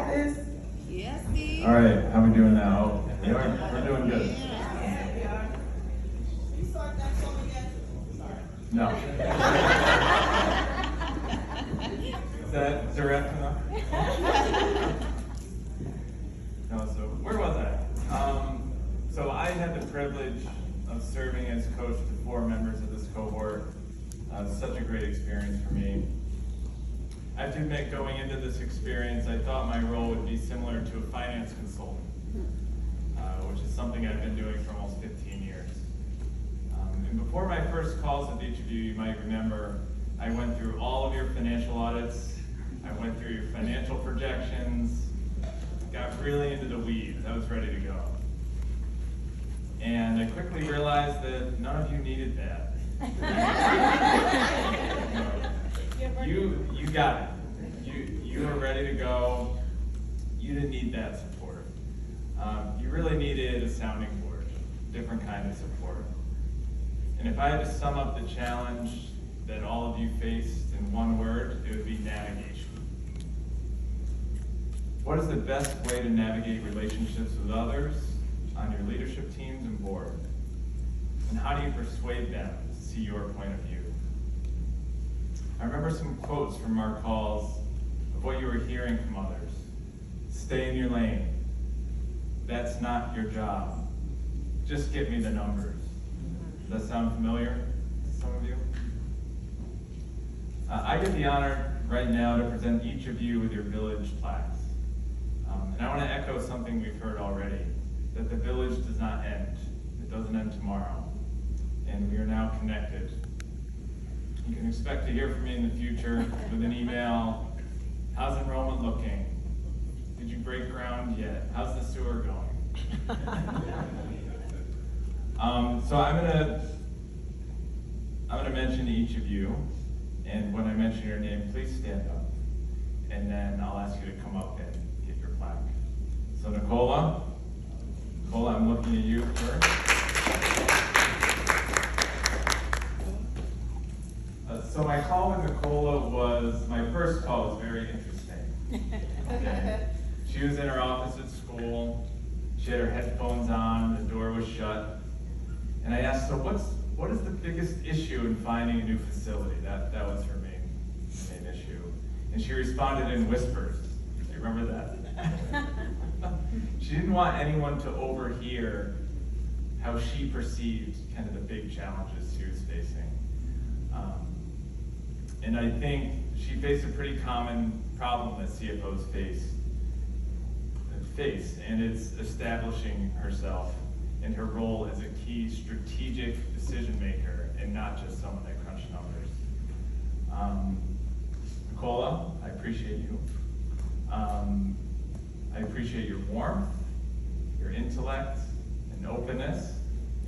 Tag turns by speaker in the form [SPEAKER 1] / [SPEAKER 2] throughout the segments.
[SPEAKER 1] got this.
[SPEAKER 2] Yes, Steve.
[SPEAKER 3] All right, how we doing now? We're doing good.
[SPEAKER 1] You start that song again? Sorry.
[SPEAKER 3] No. Is that direct enough? No, so where was I? So I had the privilege of serving as coach to 4 members of this cohort. Such a great experience for me. I have to admit, going into this experience, I thought my role would be similar to a finance consultant, which is something I've been doing for almost 15 years. And before my first calls with each of you, you might remember, I went through all of your financial audits, I went through your financial projections, got really into the weeds. I was ready to go. And I quickly realized that none of you needed that. You got it. You were ready to go. You didn't need that support. You really needed a sounding board, different kind of support. And if I had to sum up the challenge that all of you faced in one word, it would be navigation. What is the best way to navigate relationships with others on your leadership teams and board? And how do you persuade them to see your point of view? I remember some quotes from our calls of what you were hearing from others. Stay in your lane. That's not your job. Just get me the numbers. Does that sound familiar to some of you? I get the honor right now to present each of you with your village plaques. And I want to echo something we've heard already, that the village does not end. It doesn't end tomorrow. And we are now connected. You can expect to hear from me in the future with an email. How's enrollment looking? Did you break ground yet? How's the sewer going? So I'm gonna mention each of you, and when I mention your name, please stand up, and then I'll ask you to come up and get your plaque. So Nicola, I'm looking at you first. So my call with Nicola my first call was very interesting. Okay. She was in her office at school, she had her headphones on, the door was shut, and I asked, so what is the biggest issue in finding a new facility? That was her main issue. And she responded in whispers. Do you remember that? She didn't want anyone to overhear how she perceived kind of the big challenges she was facing. And I think she faced a pretty common problem that CFOs face, and it's establishing herself in her role as a key strategic decision maker and not just someone that crunched numbers. Nicola, I appreciate you. I appreciate your warmth, your intellect, and openness,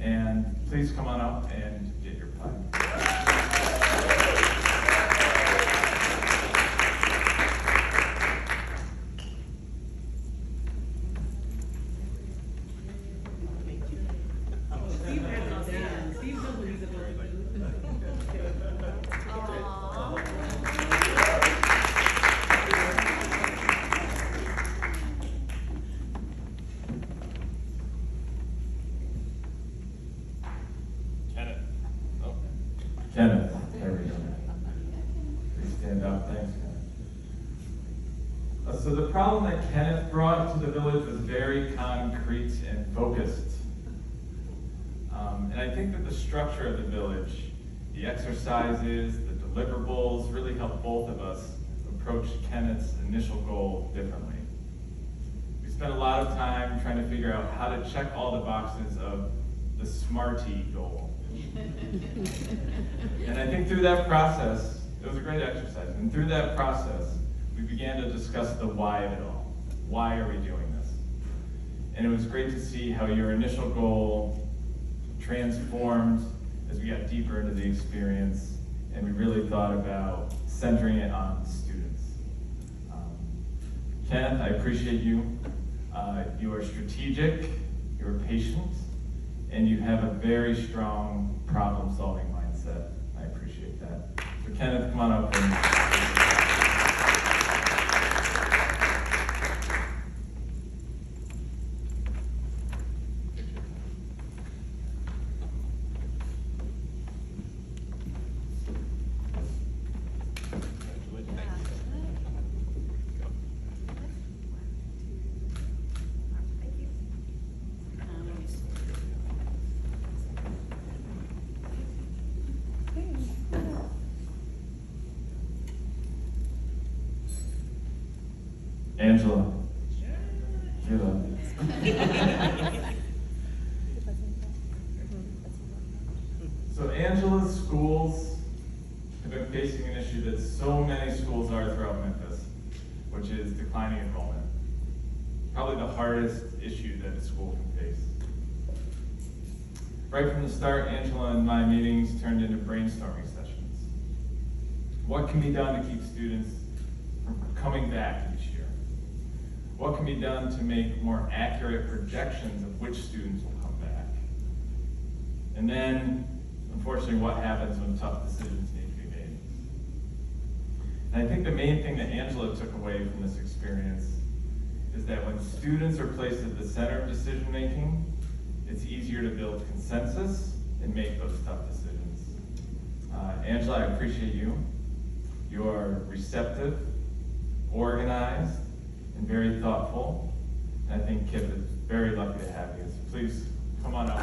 [SPEAKER 3] and please come on up and get your plaque. Kenneth, there we go. Please stand up, thanks, Kenneth. So the problem that Kenneth brought to the village was very concrete and focused. And I think that the structure of the village, the exercises, the deliverables, really helped both of us approach Kenneth's initial goal differently. We spent a lot of time trying to figure out how to check all the boxes of the SMARTY goal. And I think through that process, it was a great exercise, and through that process, we began to discuss the why of it all. Why are we doing this? And it was great to see how your initial goal transformed as we got deeper into the experience, and we really thought about centering it on students. Kenneth, I appreciate you. You are strategic, you are patient, and you have a very strong problem-solving mindset. I appreciate that. So Kenneth, come on up. Angela. Get up. So Angela's schools have been facing an issue that so many schools are throughout Memphis, which is declining enrollment. Probably the hardest issue that a school can face. Right from the start, Angela and my meetings turned into brainstorming sessions. What can be done to keep students from coming back each year? What can be done to make more accurate projections of which students will come back? And then, unfortunately, what happens when tough decisions need to be made? And I think the main thing that Angela took away from this experience is that when students are placed at the center of decision making, it's easier to build consensus and make those tough decisions. Angela, I appreciate you. You are receptive, organized, and very thoughtful. And I think Kip is very lucky to have you. So please come on up.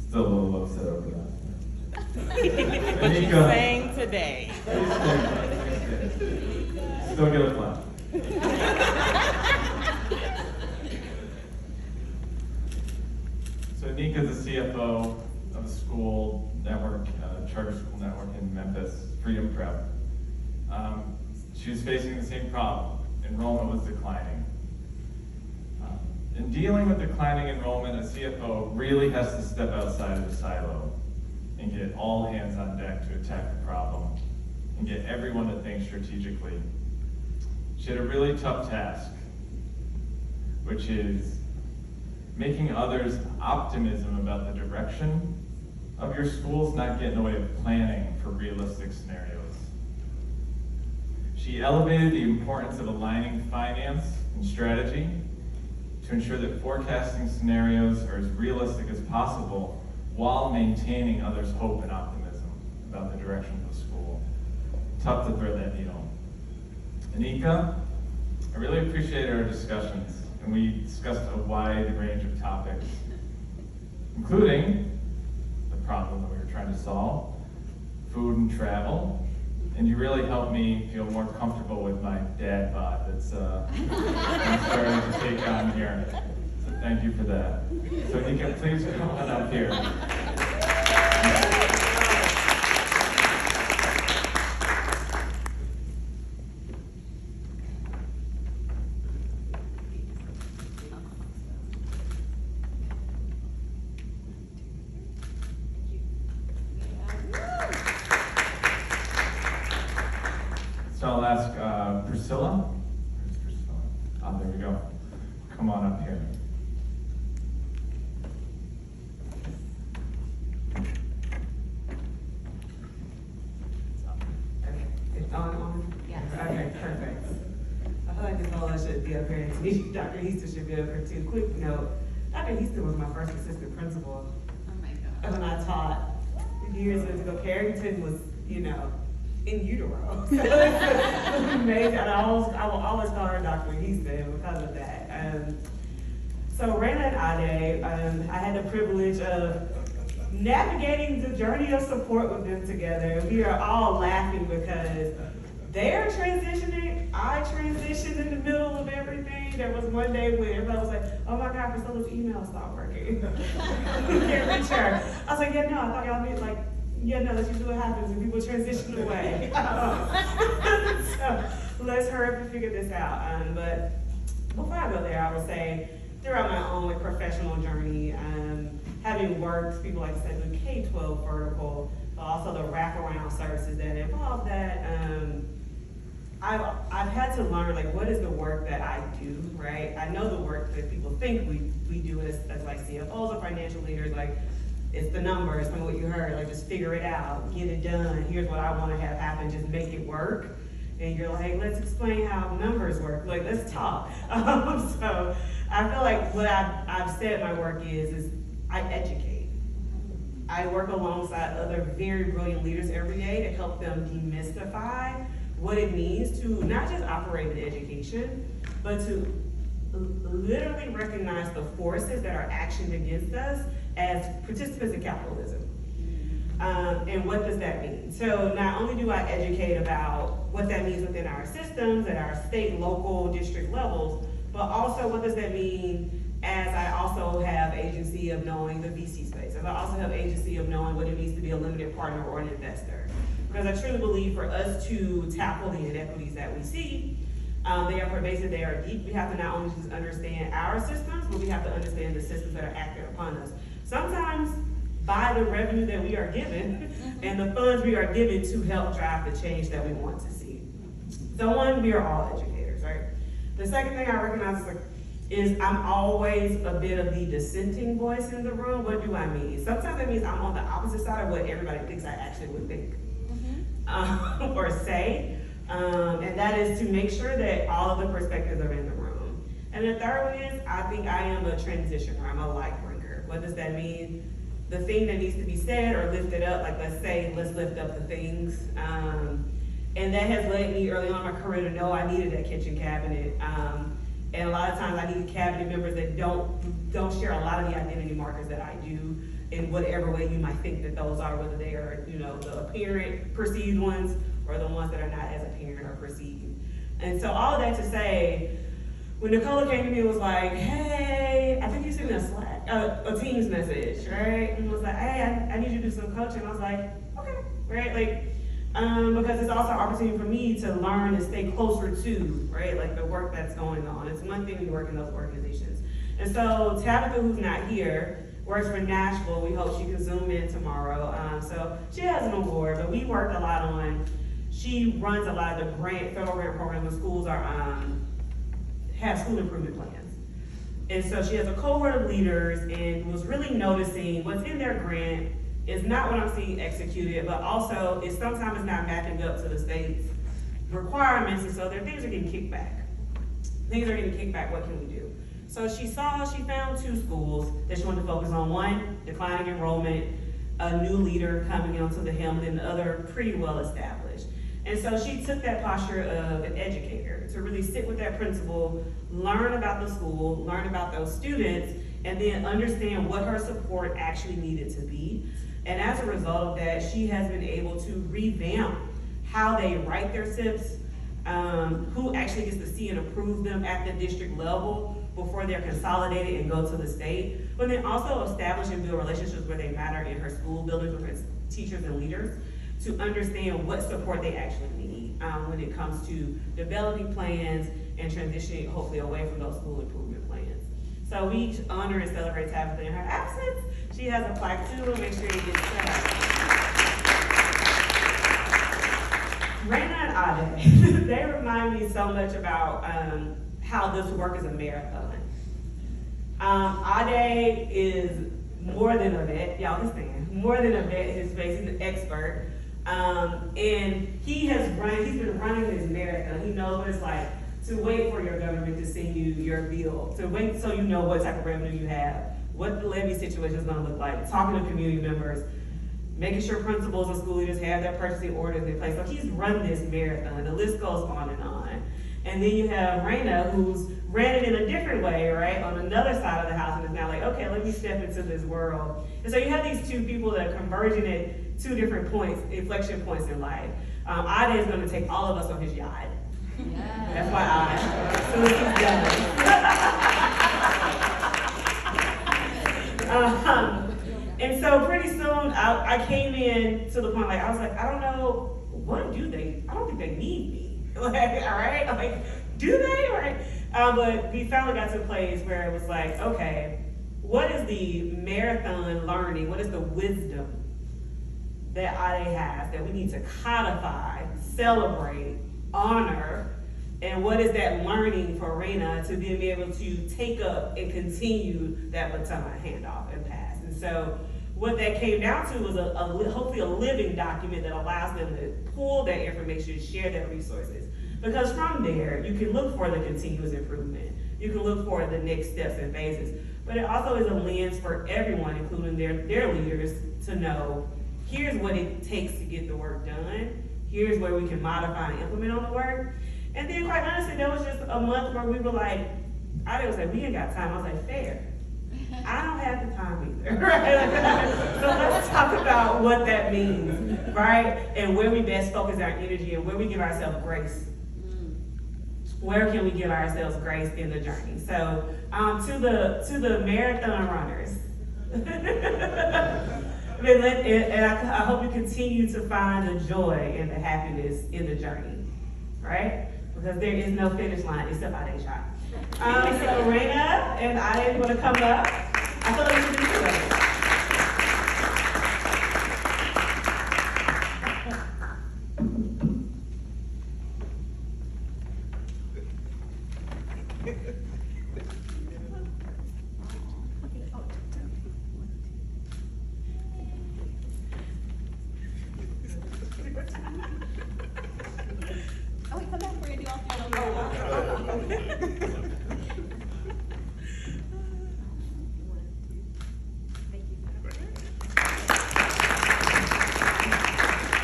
[SPEAKER 3] Still a little upset over that.
[SPEAKER 2] What you saying today?
[SPEAKER 3] Still get a plan. So Nika's the CFO of a school network, charter school network in Memphis, Freedom Prep. She was facing the same problem. Enrollment was declining. In dealing with declining enrollment, a CFO really has to step outside of the silo and get all hands on deck to attack the problem and get everyone to think strategically. She had a really tough task, which is making others' optimism about the direction of your schools not get in the way of planning for realistic scenarios. She elevated the importance of aligning finance and strategy to ensure that forecasting scenarios are as realistic as possible while maintaining others' hope and optimism about the direction of the school. Tough to thread that needle. Anika, I really appreciated our discussions, and we discussed a wide range of topics, including the problem that we were trying to solve, food and travel, and you really helped me feel more comfortable with my dad bod that's I'm starting to take on here. So thank you for that. So Anika, please come on up here. So I'll ask Priscilla. Where's Priscilla? Oh, there we go. Come on up here.
[SPEAKER 4] Okay, it's on?
[SPEAKER 5] Yes.
[SPEAKER 4] Okay, perfect. I feel like this all should be up here, and to me, Dr. Heaston should be up here too. Quick note, Dr. Heaston was my first assistant principal
[SPEAKER 5] Oh my God.
[SPEAKER 4] when I taught years ago. Carrington was, in utero. So it's amazing. And I will always call her Dr. Heaston because of that. So Raina and Ade, I had the privilege of navigating the journey of support with them together. We are all laughing because they're transitioning. I transitioned in the middle of everything. There was one day when everybody was like, oh my God, Priscilla's email stopped working. Can't reach her. I was like, yeah, no, I thought y'all meant no, that's usually what happens when people transition away. So let's hurry up and figure this out. But before I go there, I would say throughout my own professional journey, having worked, people like to say, the K-12 vertical, but also the wraparound services that involve that, I've had to learn, what is the work that I do, right? I know the work that people think we do as CFOs or financial leaders, it's the numbers, from what you heard, just figure it out, get it done, here's what I wanna have happen, just make it work. And you're like, let's explain how numbers work, let's talk. So I feel like what I've said my work is I educate. I work alongside other very brilliant leaders every day to help them demystify what it means to not just operate in education, but to literally recognize the forces that are actioned against us as participants in capitalism. And what does that mean? So not only do I educate about what that means within our systems at our state, local, district levels, but also what does that mean as I also have agency of knowing the VC space, as I also have agency of knowing what it means to be a limited partner or an investor. Because I truly believe for us to tackle the inequities that we see, they are pervasive, they are deep. We have to not only just understand our systems, but we have to understand the systems that are acting upon us. Sometimes by the revenue that we are given and the funds we are given to help drive the change that we want to see. So one, we are all educators, right? The second thing I recognize is I'm always a bit of the dissenting voice in the room. What do I mean? Sometimes that means I'm on the opposite side of what everybody thinks I actually would think or say. And that is to make sure that all of the perspectives are in the room. And the third one is I think I am a transitioner. I'm a light bringer. What does that mean? The thing that needs to be said or lifted up, like let's say, let's lift up the things. And that has led me early on in my career to know I needed that kitchen cabinet. And a lot of times I need cabinet members that don't share a lot of the identity markers that I do in whatever way you might think that those are, whether they are, the apparent perceived ones or the ones that are not as apparent or perceived. And so all of that to say, when Nicola came to me and was like, hey, I think you sent me a Slack, a Teams message, right? And was like, hey, I need you to do some coaching. I was like, okay, right? Because it's also an opportunity for me to learn and stay closer to, right, like the work that's going on. It's one thing to work in those organizations. And so Tabitha, who's not here, works for Nashville. We hope she can Zoom in tomorrow. So she has an award, but we worked a lot on, she runs a lot of the federal grant program when schools have school improvement plans. And so she has a cohort of leaders and was really noticing what's in their grant is not what I'm seeing executed, but also is sometimes not matching up to the state's requirements, and so their things are getting kicked back. Things are getting kicked back, what can we do? So she found 2 schools that she wanted to focus on. One, declining enrollment, a new leader coming onto the helm, and the other pretty well established. And so she took that posture of an educator to really sit with that principal, learn about the school, learn about those students, and then understand what her support actually needed to be. And as a result of that, she has been able to revamp how they write their SIPs, who actually gets to see and approve them at the district level before they're consolidated and go to the state, but then also establish and build relationships where they matter in her school buildings with her teachers and leaders to understand what support they actually need when it comes to developing plans and transitioning hopefully away from those school improvement plans. So we honor and celebrate Tabitha in her absence. She has a plaque too, and make sure you get set up. Raina and Ade, they remind me so much about how this work is a marathon. Ade is more than a vet, y'all can stand, more than a vet in his space, he's an expert. And he's been running this marathon. He knows what it's like to wait for your government to send you your bill, to wait so you know what type of revenue you have, what the levy situation is gonna look like, talking to community members, making sure principals and school leaders have their purchasing orders in place. So he's run this marathon, the list goes on and on. And then you have Raina, who's ran it in a different way, right, on another side of the house, and is now like, okay, let me step into this world. And so you have these 2 people that are converging at 2 different points, inflection points in life. Ade is gonna take all of us on his yacht. That's why as soon as he's done. And so pretty soon, I came in to the point, like, I was like, I don't know, I don't think they need me. Like, all right, like, do they? Right? But we finally got to a place where it was like, okay, what is the marathon learning? What is the wisdom that Ade has that we need to codify, celebrate, honor, and what is that learning for Raina to be able to take up and continue that baton, handoff, and pass? And so what that came down to was hopefully a living document that allows them to pull that information, share their resources. Because from there, you can look for the continuous improvement. you can look for the next steps and phases. But it also is a lens for everyone, including their leaders, to know, here's what it takes to get the work done. Here's where we can modify and implement on the work. And then quite honestly, there was just a month where we were like, I didn't say, we ain't got time. I was like, fair. I don't have the time either, right? So let's talk about what that means, right? And where we best focus our energy and where we give ourselves grace. Where can we give ourselves grace in the journey? So to the marathon runners, and I hope you continue to find the joy and the happiness in the journey, right? Because there is no finish line except how they shot. So Raina and I want to come up. I feel like we should do together.
[SPEAKER 1] Oh, wait, come back, Brandy, off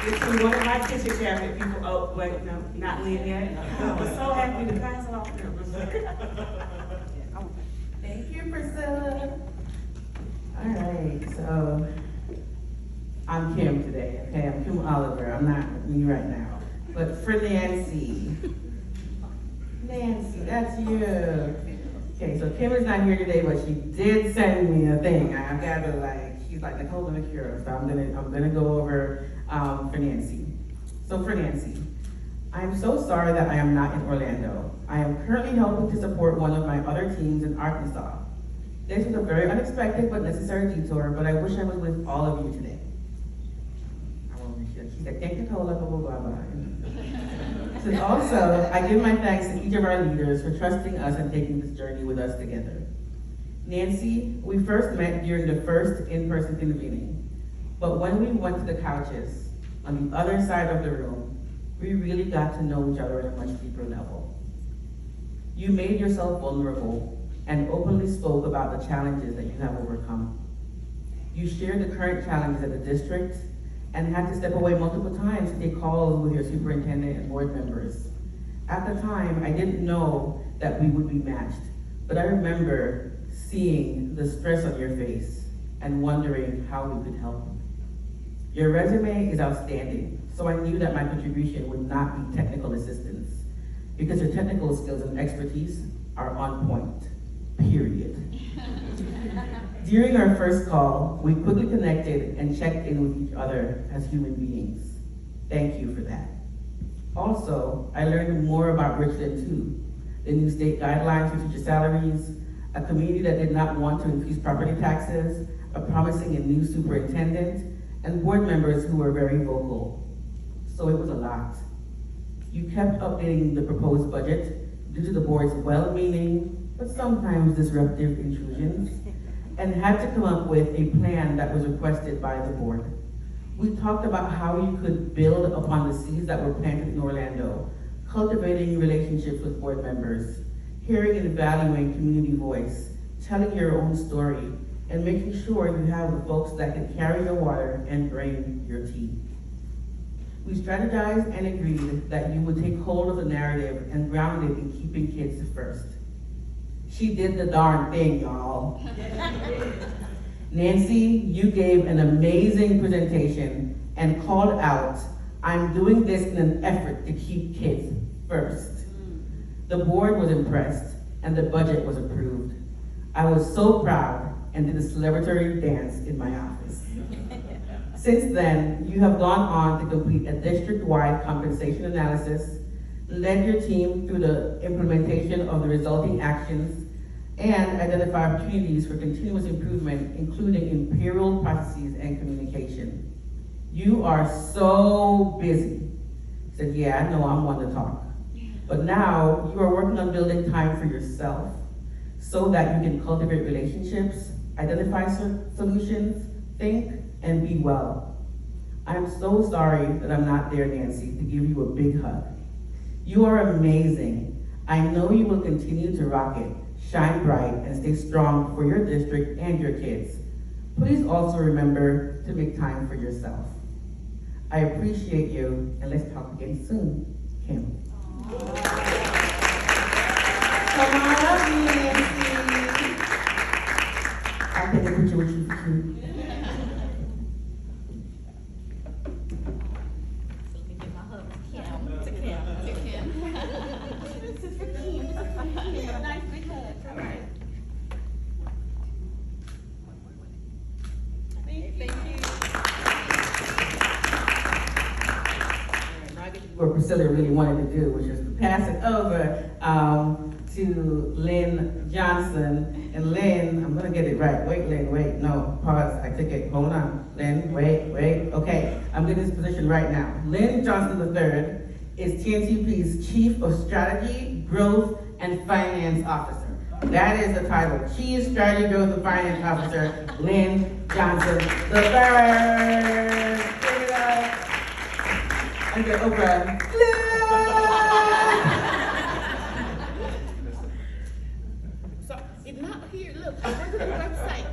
[SPEAKER 4] This is one of my kitchen cabinet people. Oh, wait, no, not Lynn yet. I was so happy to pass it off.
[SPEAKER 5] Thank you, Priscilla. All right, so I'm Kim today, okay? I'm Kim Oliver. I'm not me right now. But for Nancy. Nancy, that's you. Okay, so Kim is not here today, but she did send me a thing. I've got to she's like Nicole the Cure, so I'm gonna go over for Nancy. So for Nancy, I'm so sorry that I am not in Orlando. I am currently helping to support one of my other teams in Arkansas. This was a very unexpected but necessary detour, but I wish I was with all of you today. I won't be sure. She said, thank you, Cola, blah, blah, blah, blah. So also, I give my thanks to each of our leaders for trusting us and taking this journey with us together. Nancy, we first met during the first in-person convening, but when we went to the couches on the other side of the room, we really got to know each other at a much deeper level. You made yourself vulnerable and openly spoke about the challenges that you have overcome. You shared the current challenges at the district and had to step away multiple times to take calls with your superintendent and board members. At the time, I didn't know that we would be matched, but I remember seeing the stress on your face and wondering how we could help. Your resume is outstanding, so I knew that my contribution would not be technical assistance, because your technical skills and expertise are on point, period. During our first call, we quickly connected and checked in with each other as human beings. Thank you for that. Also, I learned more about Richland too, the new state guidelines for teacher salaries, a community that did not want to increase property taxes, a promising and new superintendent, and board members who were very vocal. So it was a lot. You kept updating the proposed budget due to the board's well-meaning, but sometimes disruptive intrusions, and had to come up with a plan that was requested by the board. We talked about how you could build upon the seeds that were planted in Orlando, cultivating relationships with board members, hearing and valuing community voice, telling your own story, and making sure you have the folks that can carry your water and drain your tea. We strategized and agreed that you would take hold of the narrative and ground it in keeping kids first. She did the darn thing, y'all. Nancy, you gave an amazing presentation and called out, I'm doing this in an effort to keep kids first. The board was impressed and the budget was approved. I was so proud and did a celebratory dance in my office. Since then, you have gone on to complete a district-wide compensation analysis, led your team through the implementation of the resulting actions, and identify opportunities for continuous improvement, including in payroll processes and communication. You are so busy. I said, yeah, I know I'm one to talk. But now you are working on building time for yourself so that you can cultivate relationships, identify solutions, think, and be well. I'm so sorry that I'm not there, Nancy, to give you a big hug. You are amazing. I know you will continue to rock it shine bright, and stay strong for your district and your kids. Please also remember to make time for yourself. I appreciate you, and let's talk again soon. Kim. Come on up, Nancy. I'll take a picture with you too.
[SPEAKER 6] So let me give my hug to Kim. This is for Kim. A nice big hug. All right. Thank you.
[SPEAKER 5] Now I get to do what Priscilla really wanted to do, which is to pass it over to Lynn Johnson. And Lynn, I'm gonna get it right. Wait, Lynn, wait, no, pause, I took it, hold on. Lynn, wait, okay, I'm getting this position right now. Lynn Johnson III is TNTP's Chief of Strategy, Growth, and Finance Officer. That is the title, Chief Strategy, Growth, and Finance Officer, Lynn Johnson III. Give it up. Okay, Oprah.
[SPEAKER 6] So it's not here. Look, I went to the website.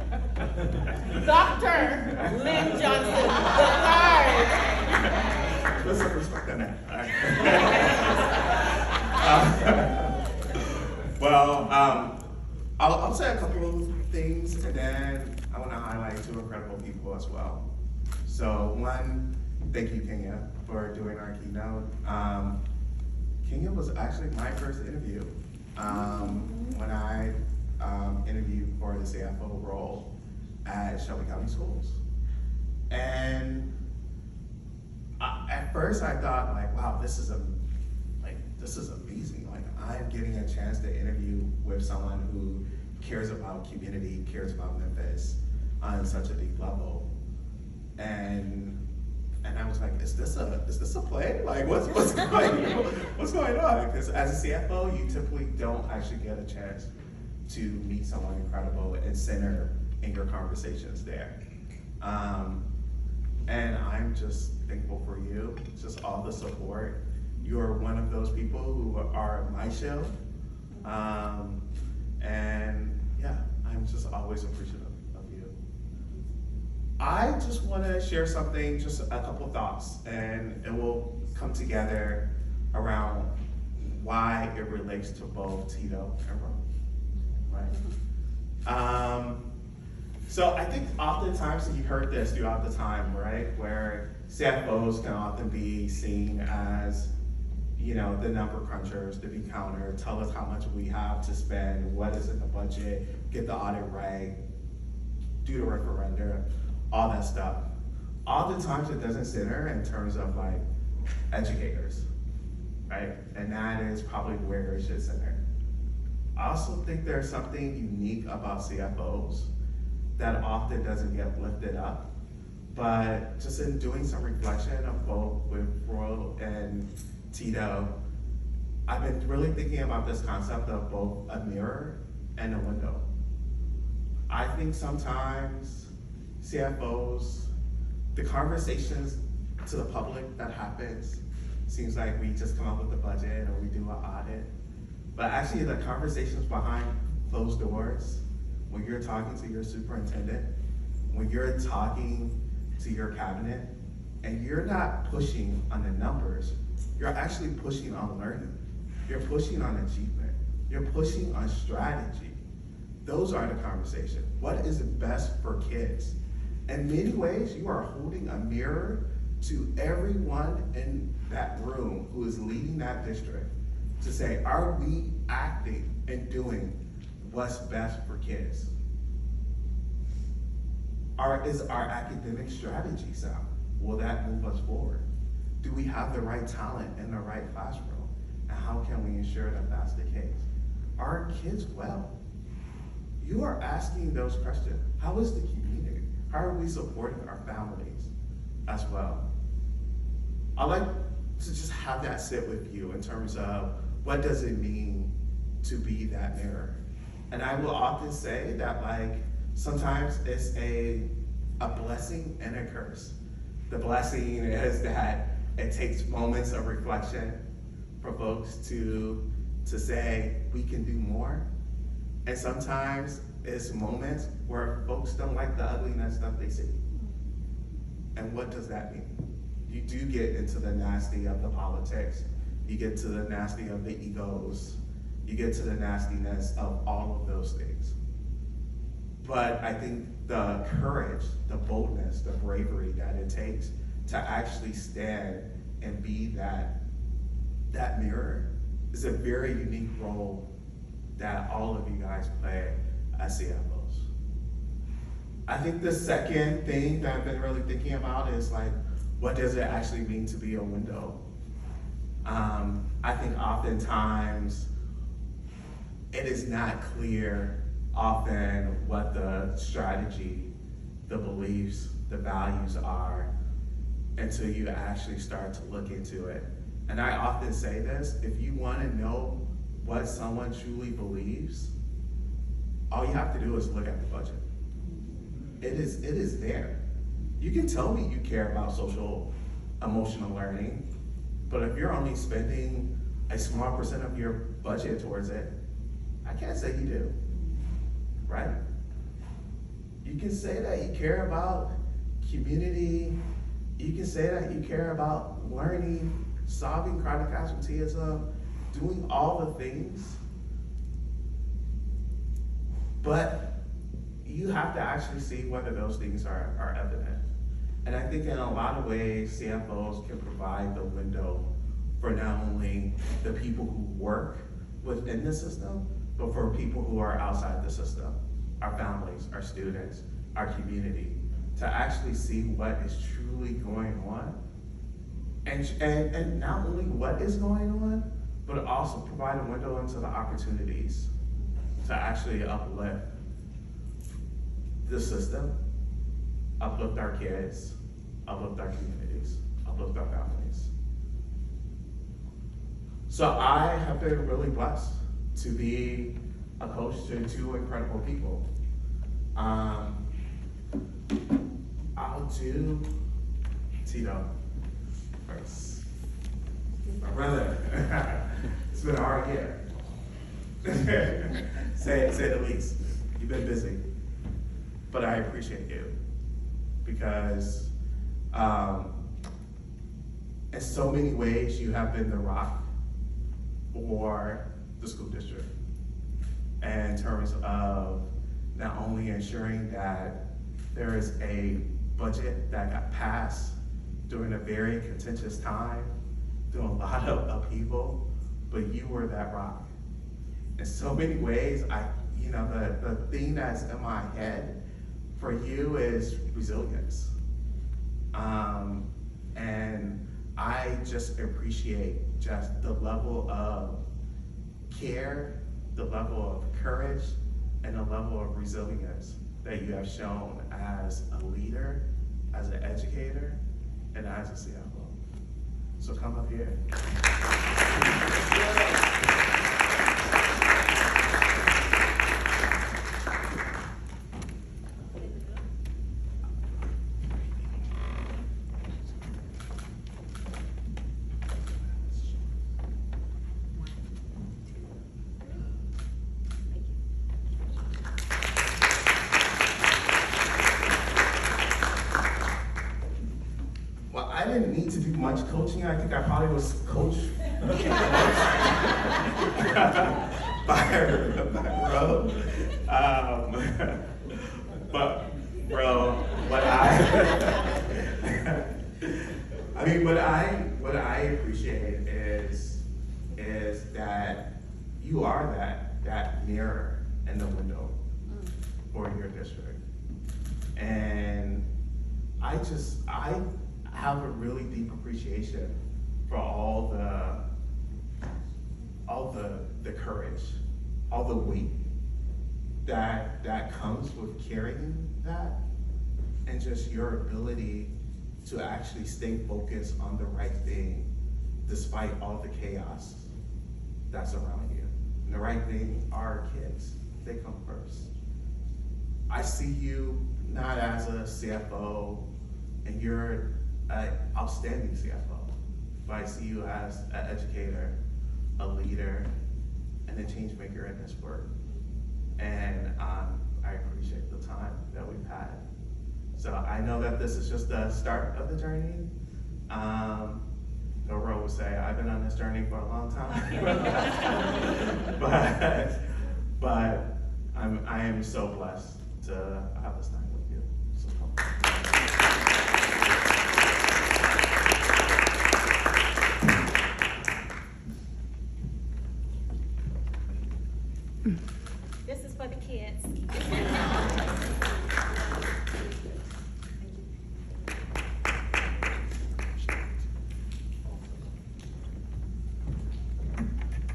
[SPEAKER 6] Dr. Lynn Johnson III.
[SPEAKER 7] Let's have respect on that. I'll say a couple of things, and then I want to highlight two incredible people as well. So one, thank you, Kenya, for doing our keynote. Kenya was actually my first interview when I interviewed for the CFO role at Shelby County Schools. And at first I thought, like, wow, this is amazing. Like, I'm getting a chance to interview with someone who cares about community, cares about Memphis on such a deep level. And I was like, is this a play? Like, what's going on? Because as a CFO, you typically don't actually get a chance to meet someone incredible and center in your conversations there. And I'm just thankful for you, just all the support. You're one of those people who are my show. And yeah, I'm just always appreciative of you. I just want to share something, just a couple thoughts, and it will come together around why it relates to both Tito and Rome, right? So I think oftentimes, and you've heard this throughout the time, right, where CFOs can often be seen as, you know, the number crunchers, the bean counter, tell us how much we have to spend, what is in the budget, get the audit right, do the referendum, all that stuff. Oftentimes it doesn't center in terms of like educators, right? And that is probably where it should center. I also think there's something unique about CFOs that often doesn't get lifted up, but just in doing some reflection of both with Royal and Tito, I've been really thinking about this concept of both a mirror and a window. I think sometimes CFOs, the conversations to the public that happens, seems like we just come up with a budget or we do an audit. But actually the conversations behind closed doors, when you're talking to your superintendent, when you're talking to your cabinet, and you're not pushing on the numbers, you're actually pushing on learning. You're pushing on achievement. You're pushing on strategy. Those are the conversations. What is best for kids? In many ways, you are holding a mirror to everyone in that room who is leading that district to say, are we acting and doing what's best for kids? Is our academic strategy sound? Will that move us forward? Do we have the right talent in the right classroom? And how can we ensure that that's the case? Are kids well? You are asking those questions. How is the community? How are we supporting our families as well? I'd like to just have that sit with you in terms of what does it mean to be that mirror? And I will often say that, like, sometimes it's a blessing and a curse. The blessing is that it takes moments of reflection for folks to say, we can do more. And sometimes it's moments where folks don't like the ugliness that they see. And what does that mean? You do get into the nasty of the politics. You get to the nasty of the egos. You get to the nastiness of all of those things. But I think the courage, the boldness, the bravery that it takes to actually stand and be that mirror is a very unique role that all of you guys play as CFOs. I think the second thing that I've been really thinking about is like, what does it actually mean to be a window? I think oftentimes it is not clear often what the strategy, the beliefs, the values are until you actually start to look into it. And I often say this, if you want to know what someone truly believes, all you have to do is look at the budget. It is there. You can tell me you care about social emotional learning, but if you're only spending a small percent of your budget towards it, I can't say you do, right? You can say that you care about community, you can say that you care about learning, solving chronic absenteeism, doing all the things, but you have to actually see whether those things are evident. And I think in a lot of ways, CFOs can provide the window for not only the people who work within the system, but for people who are outside the system, our families, our students, our community, to actually see what is truly going on. And not only what is going on, but also provide a window into the opportunities to actually uplift the system, uplift our kids, uplift our communities, uplift our families. So I have been really blessed to be a coach to two incredible people. I'll do Tito first. My brother. It's been a hard year. say the least. You've been busy. But I appreciate you because in so many ways you have been the rock for the school district in terms of not only ensuring that there is a budget that got passed during a very contentious time, through a lot of upheaval, but you were that rock. In so many ways, the thing that's in my head for you is resilience. And I just appreciate just the level of care, the level of courage, and the level of resilience that you have shown as a leader, as an educator, and as a CFO. So come up here. Well, I didn't need to do much coaching. I think I probably was coached by bro. But bro, what I appreciate is that you are that mirror in the window for your district. And I have a really deep appreciation for all the courage, all the weight that comes with carrying that, and just your ability to actually stay focused on the right thing despite all the chaos that's around you. And the right thing are kids. They come first. I see you not as a CFO, and you're an outstanding CFO, but I see you as an educator, a leader, and a change maker in this work. and I appreciate the time that we've had. So I know that this is just the start of the journey. Dora would say, I've been on this journey for a long time. but I am so blessed to have this time with you. So,
[SPEAKER 6] This is for the kids.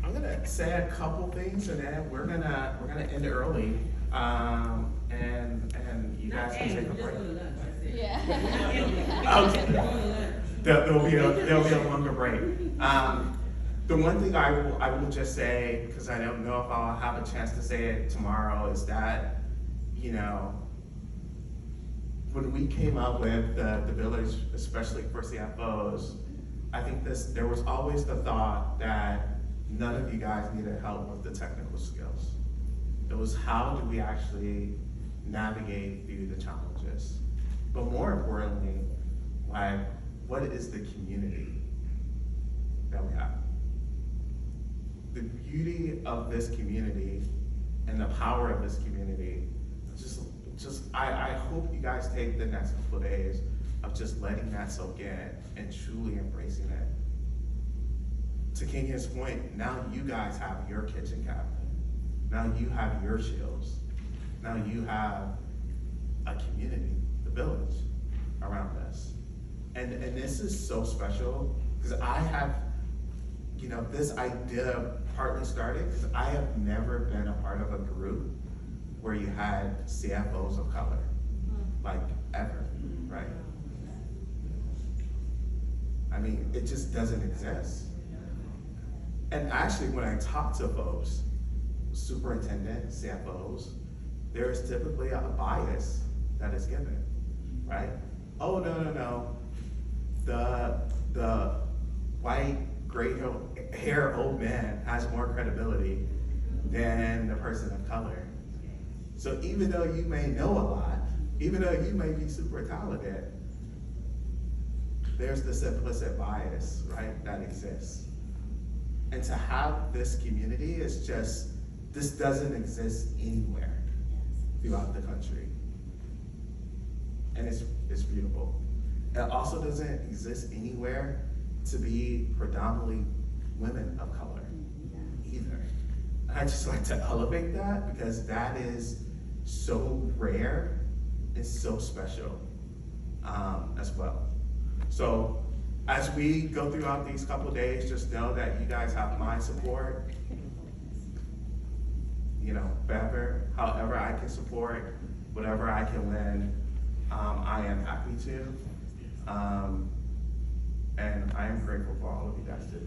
[SPEAKER 7] I'm gonna say a couple things and then we're gonna end early. And you guys can take a break.
[SPEAKER 6] Yeah.
[SPEAKER 7] Okay. There'll be a longer break. The one thing I will just say, because I don't know if I'll have a chance to say it tomorrow, is that, you know, when we came up with the village, especially for CFOs, I think there was always the thought that none of you guys needed help with the technical skills. It was how do we actually navigate through the challenges? But more importantly, like, what is the community that we have? The beauty of this community and the power of this community, I hope you guys take the next couple of days of just letting that soak in and truly embracing it. To Kenya's point, now you guys have your kitchen cabinet. Now you have your shields. Now you have a community, the village, around us. And this is so special, because I have, you know, this idea partly started because I have never been a part of a group where you had CFOs of color, like ever, right? I mean, it just doesn't exist. And actually, when I talk to folks, superintendent, CFOs, there's typically a bias that is given, right? Oh, no. The white, gray hair old man has more credibility than the person of color. So even though you may know a lot, even though you may be super talented, there's this implicit bias, right, that exists. And to have this community is just, this doesn't exist anywhere throughout the country. And it's beautiful. It also doesn't exist anywhere to be predominantly women of color either. I just like to elevate that because that is so rare and so special as well. So as we go throughout these couple days, just know that you guys have my support. You know, however I can support, whatever I can lend, I am happy to. And I am grateful for all of you guys too.